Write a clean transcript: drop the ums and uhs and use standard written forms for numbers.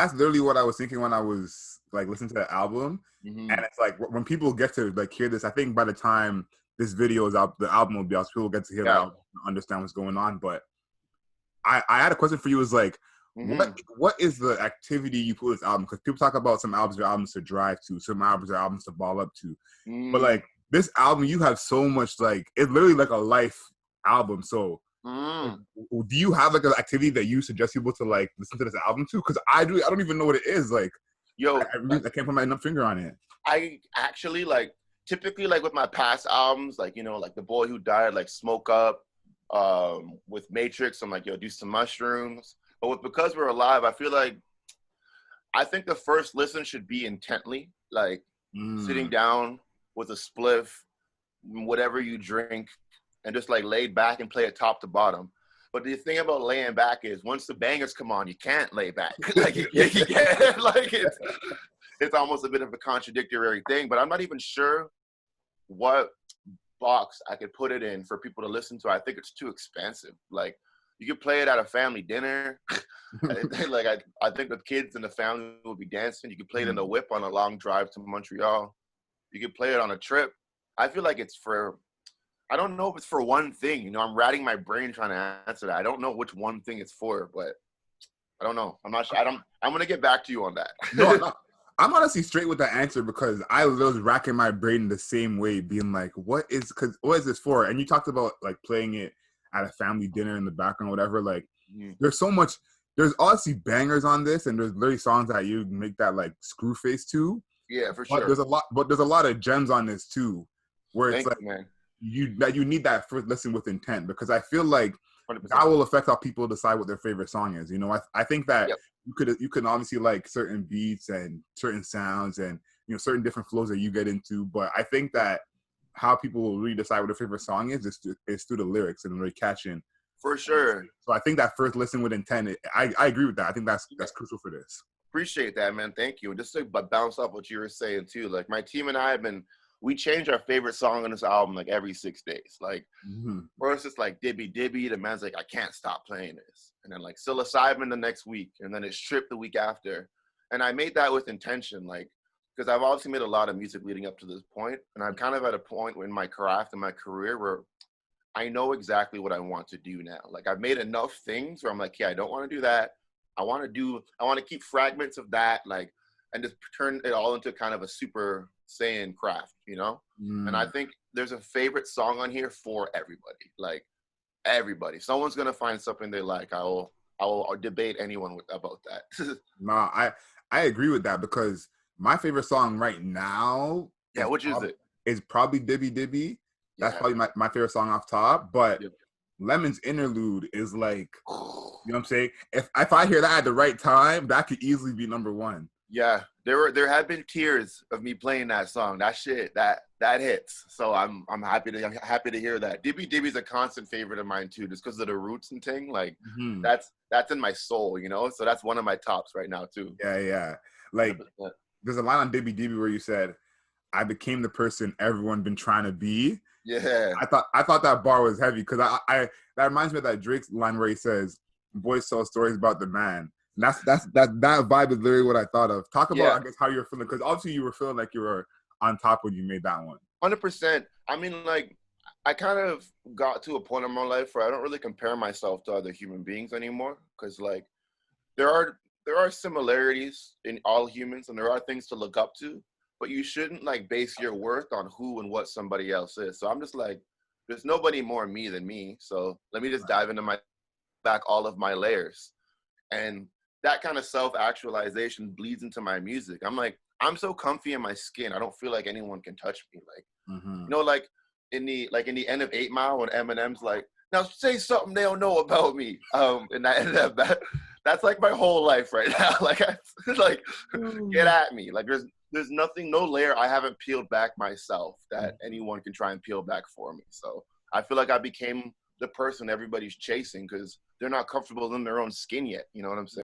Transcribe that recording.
That's literally what I was thinking when I was like listening to the album. Mm-hmm. And it's like when people get to like hear this, I think by the time this video is out, the album will be out. So people get to hear the album and understand what's going on. But I had a question for you. Is like, what is the activity you put this album? Because people talk about some albums are albums to drive to, some albums are albums to ball up to. But like this album, you have so much like it's literally like a life album. So like, do you have like an activity that you suggest people to like listen to this album to? Because I do. I don't even know what it is. Like, I can't put my finger on it. I actually like typically like with my past albums, like like The Boy Who Died, like Smoke Up, with Matrix, I'm like, yo, do some mushrooms. But with Because We're Alive, I feel like I think the first listen should be intently, like sitting down with a spliff, whatever you drink, and just like laid back and play it top to bottom. But the thing about laying back is once the bangers come on, you can't lay back. Like you can't, like it's almost a bit of a contradictory thing. But I'm not even sure what box I could put it in for people to listen to. I think it's too expensive. Like you could play it at a family dinner. I think the kids and the family will be dancing. You could play it in the whip on a long drive to Montreal. You could play it on a trip. I feel like it's for, I don't know if it's for one thing. I'm racking my brain trying to answer that. I don't know which one thing it's for, but I don't know. I'm not sure. I'm going to get back to you on that. No. I'm honestly straight with the answer because I was racking my brain the same way, being like, what is this for? And you talked about like playing it at a family dinner in the background, whatever. Like, there's so much. There's obviously bangers on this, and there's literally songs that you make that like screw face to. Yeah, for sure. But there's a lot of gems on this too, where it's man. you need that first listen with intent, because I feel like 100%. that will affect how people decide what their favorite song is. I think that you could obviously like certain beats and certain sounds and certain different flows that you get into, but I think that how people will really decide what their favorite song is through the lyrics and really catching. For sure. So I think that first listen with intent, I agree with that. I think that's crucial for this. Appreciate that, man. Thank you. And just to bounce off what you were saying too, like my team and I we change our favorite song on this album like every 6 days. Like first it's like Dibby Dibby, the man's like, I can't stop playing this. And then like Psilocybin the next week, and then it's Trip the week after. And I made that with intention, like, because I've obviously made a lot of music leading up to this point, and I'm kind of at a point in my craft and my career where I know exactly what I want to do now. Like I've made enough things where I'm like, yeah, I don't want to do that. I want to keep fragments of that, like, and just turn it all into kind of a super Saiyan craft, And I think there's a favorite song on here for everybody, like everybody. Someone's gonna find something they like. I will debate anyone about that. Nah, I agree with that, because my favorite song right now, which is it? Is probably Dibby Dibby. That's probably my favorite song off top. But Lemon's Interlude is like, you know what I'm saying? If I hear that at the right time, that could easily be number one. Yeah, there have been tears of me playing that song. That shit, that hits. So I'm happy to hear that. Dibby Dibby's a constant favorite of mine too, just because of the roots and thing. Like that's in my soul, So that's one of my tops right now too. Yeah. Like 100%. There's a line on Dibby Dibby where you said, "I became the person everyone been trying to be." Yeah. I thought that bar was heavy, because I that reminds me of that Drake's line where he says, "Boys tell stories about the man." And that vibe is literally what I thought of. Talk about I guess how you're feeling, because obviously you were feeling like you were on top when you made that one. 100%. I mean, like, I kind of got to a point in my life where I don't really compare myself to other human beings anymore, because like there are similarities in all humans, and there are things to look up to, but you shouldn't like base your worth on who and what somebody else is. So I'm just like, there's nobody more me than me. So let me just dive into all of my layers. And that kind of self-actualization bleeds into my music. I'm like, I'm so comfy in my skin. I don't feel like anyone can touch me. Like, like in the end of 8 Mile when Eminem's like, now say something they don't know about me. And that's like my whole life right now. Like, get at me. Like there's nothing, no layer I haven't peeled back myself that anyone can try and peel back for me. So I feel like I became the person everybody's chasing because they're not comfortable in their own skin yet. You know what I'm saying?